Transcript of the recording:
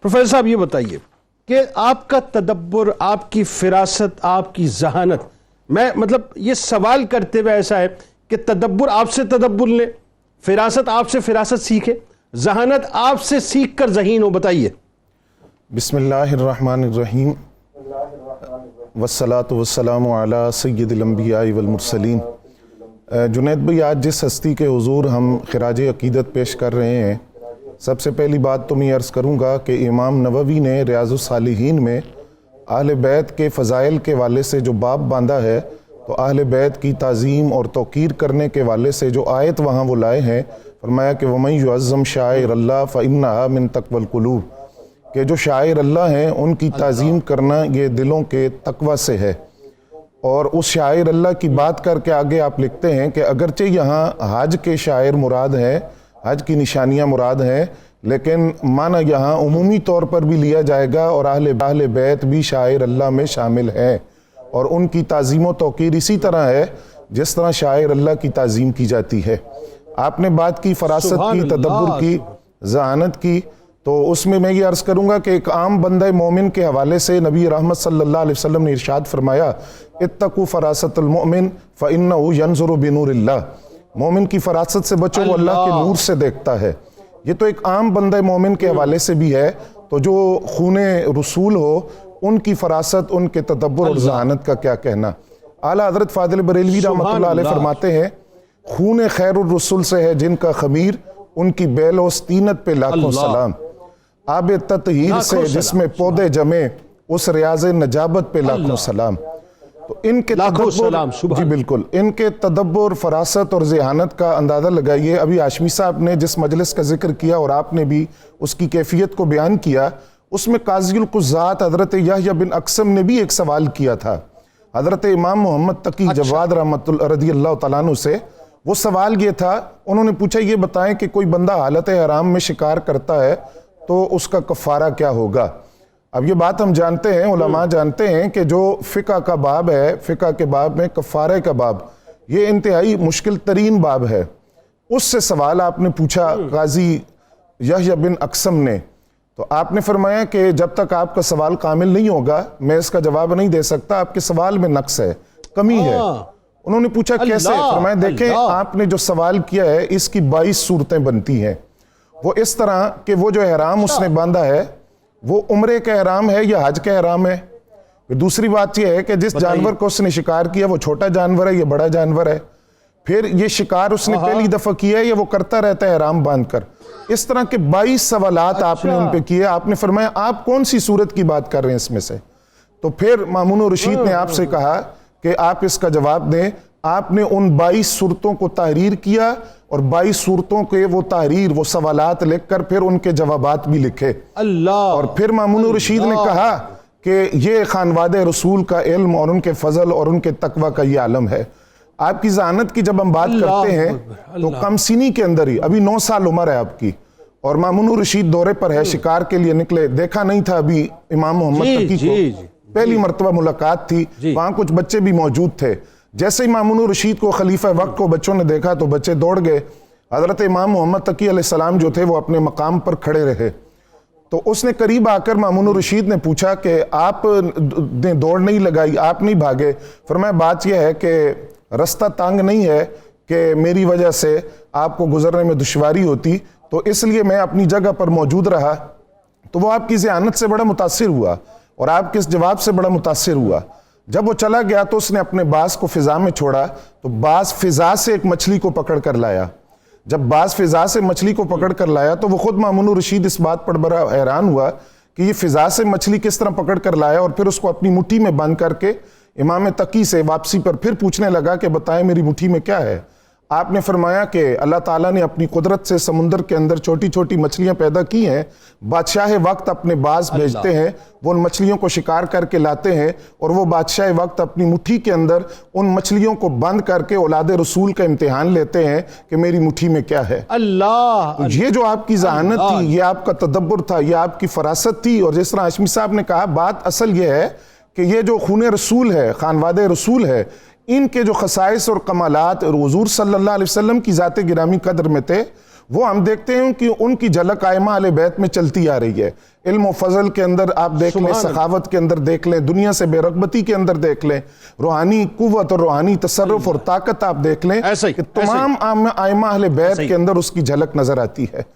Professor صاحب یہ بتائیے کہ آپ کا تدبر، آپ کی فراست، آپ کی ذہانت، میں مطلب یہ سوال کرتے ہوئے ایسا ہے کہ تدبر آپ سے تدبر لے، فراست آپ سے فراست سیکھے، ذہانت آپ سے سیکھ کر ذہین ہو. بتائیے. بسم اللہ الرحمن الرحیم والصلاة والسلام علی سید الانبیاء والمرسلین. جنید بھائی، آج جس ہستی کے حضور ہم خراج عقیدت پیش کر رہے ہیں، سب سے پہلی بات تو میں عرض کروں گا کہ امام نووی نے ریاض الصالحین میں اہل بیت کے فضائل کے والے سے جو باب باندھا ہے، تو اہل بیت کی تعظیم اور توقیر کرنے کے والے سے جو آیت وہاں وہ لائے ہیں، فرمایا کہ وَمَن يُعَظِّمْ شَعَائِرَ اللَّهِ فَإِنَّهَا مِن تَقْوَى الْقُلُوبِ، کہ جو شاعر اللہ ہیں ان کی تعظیم کرنا یہ دلوں کے تقوی سے ہے. اور اس شاعر اللہ کی بات کر کے آگے آپ لکھتے ہیں کہ اگرچہ یہاں حج کے شاعر مراد ہیں، حج کی نشانیاں مراد ہیں، لیکن معنی یہاں عمومی طور پر بھی لیا جائے گا اور اہل بیت بھی شاعر اللہ میں شامل ہیں، اور ان کی تعظیم و توقیر اسی طرح ہے جس طرح شاعر اللہ کی تعظیم کی جاتی ہے. آپ نے بات کی فراست کی، تدبر کی، ذہانت کی، تو اس میں یہ عرض کروں گا کہ ایک عام بندہ مومن کے حوالے سے نبی رحمت صلی اللہ علیہ وسلم نے ارشاد فرمایا، اتقوا فراست المؤمن فإنه ينظر بنور اللہ. مومن کی فراست سے بچو، وہ اللہ کے نور سے دیکھتا ہے. یہ تو ایک عام بندہ مومن کے حوالے سے بھی ہے. تو جو خون رسول ہو ان کی فراست، ان کے تدبر اور ذہانت کا کیا کہنا. اعلیٰ حضرت فاضل بریلوی رحمۃ اللہ علیہ فرماتے ہیں، خون خیر الرسول سے ہے جن کا خمیر، ان کی بیل و استینت پہ لاکھوں سلام. آب تطہیر سے جس میں پودے جمے، اس ریاض نجابت پہ لاکھوں سلام. تو ان کے تدبر، جی بالکل، ان کے تدبر، فراست اور ذہانت کا اندازہ لگائیے. ابھی ہاشمی صاحب نے جس مجلس کا ذکر کیا اور آپ نے بھی اس کی کیفیت کو بیان کیا، اس میں قاضی القضات حضرت یحییٰ بن اقسم نے بھی ایک سوال کیا تھا حضرت امام محمد تقی جواد رضی اللہ تعالیٰ عنہ سے. وہ سوال یہ تھا، انہوں نے پوچھا یہ بتائیں کہ کوئی بندہ حالت حرام میں شکار کرتا ہے تو اس کا کفارہ کیا ہوگا. اب یہ بات ہم جانتے ہیں، علماء جانتے ہیں کہ جو فقہ کا باب ہے، فقہ کے باب میں کفارے کا باب، یہ انتہائی مشکل ترین باب ہے. اس سے سوال آپ نے پوچھا قاضی یحییٰ بن اقسم نے، تو آپ نے فرمایا کہ جب تک آپ کا سوال کامل نہیں ہوگا میں اس کا جواب نہیں دے سکتا، آپ کے سوال میں نقص ہے، کمی ہے. انہوں نے پوچھا کیسے؟ فرمایا دیکھیں، آپ نے جو سوال کیا ہے اس کی 22 صورتیں بنتی ہیں. وہ اس طرح کہ وہ جو احرام اس نے باندھا ہے وہ عمرے کا احرام ہے یا حج کا احرام ہے. دوسری بات یہ ہے کہ جس جانور کو اس نے شکار کیا وہ چھوٹا جانور ہے یا بڑا جانور ہے. پھر یہ شکار اس نے پہلی دفعہ کیا ہے یا وہ کرتا رہتا ہے احرام باندھ کر. اس طرح کے 22 سوالات آپ نے ان پہ کیے. آپ نے فرمایا آپ کون سی صورت کی بات کر رہے ہیں اس میں سے؟ تو پھر مامون رشید نے آپ سے کہا کہ آپ اس کا جواب دیں. آپ نے ان 22 صورتوں کو تحریر کیا اور 22 صورتوں کے وہ تحریر، وہ سوالات لکھ کر پھر ان کے جوابات بھی لکھے. اور پھر مامون رشید نے کہا کہ یہ خانواد رسول کا علم اور ان کے فضل اور ان کے تقوی کا یہ عالم ہے. آپ کی ذہانت کی جب ہم بات کرتے ہیں تو کم سنی کے اندر ہی، ابھی 9 سال عمر ہے آپ کی، اور مامون رشید دورے پر ہے، شکار کے لیے نکلے، دیکھا نہیں تھا ابھی امام محمد تقی کو، پہلی مرتبہ ملاقات تھی، وہاں کچھ بچے بھی موجود تھے. جیسے ہی مامون رشید کو، خلیفہ وقت کو بچوں نے دیکھا تو بچے دوڑ گئے. حضرت امام محمد تقی علیہ السلام جو تھے وہ اپنے مقام پر کھڑے رہے. تو اس نے قریب آ کر مامون رشید نے پوچھا کہ آپ نے دوڑ نہیں لگائی، آپ نہیں بھاگے؟ فرمایا بات یہ ہے کہ رستہ تانگ نہیں ہے کہ میری وجہ سے آپ کو گزرنے میں دشواری ہوتی، تو اس لیے میں اپنی جگہ پر موجود رہا. تو وہ آپ کی ذہانت سے بڑا متاثر ہوا اور آپ کے اس جواب سے بڑا متاثر ہوا. جب وہ چلا گیا تو اس نے اپنے باز کو فضا میں چھوڑا، تو باز فضا سے ایک مچھلی کو پکڑ کر لایا. جب باز فضا سے مچھلی کو پکڑ کر لایا تو وہ خود مامون رشید اس بات پر بڑا حیران ہوا کہ یہ فضا سے مچھلی کس طرح پکڑ کر لایا، اور پھر اس کو اپنی مٹھی میں بند کر کے امام تقی سے واپسی پر پھر پوچھنے لگا کہ بتائیں میری مٹھی میں کیا ہے. آپ نے فرمایا کہ اللہ تعالیٰ نے اپنی قدرت سے سمندر کے اندر چھوٹی چھوٹی مچھلیاں پیدا کی ہیں. بادشاہ وقت اپنے باز بھیجتے ہیں، وہ ان مچھلیوں کو شکار کر کے لاتے ہیں، اور وہ بادشاہ وقت اپنی مٹھی کے اندر ان مچھلیوں کو بند کر کے اولاد رسول کا امتحان لیتے ہیں کہ میری مٹھی میں کیا ہے. تو یہ جو آپ کی ذہانت تھی، یہ آپ کا تدبر تھا، یہ آپ کی فراست تھی. اور جس طرح ہاشمی صاحب نے کہا، بات اصل یہ ہے کہ یہ جو خون رسول ہے، خانواد رسول ہے، ان کے جو خصائص اور کمالات حضور صلی اللہ علیہ وسلم کی ذات گرامی قدر میں تھے، وہ ہم دیکھتے ہیں کہ ان کی جھلک ائمہ اہل بیت میں چلتی آ رہی ہے. علم و فضل کے اندر آپ دیکھ لیں, سخاوت کے اندر دیکھ لیں, دنیا سے بے رغبتی کے اندر دیکھ لیں, روحانی قوت اور روحانی تصرف اور طاقت آپ دیکھ لیں کہ تمام ائمہ اہل بیت کے اندر اس کی جھلک نظر آتی ہے.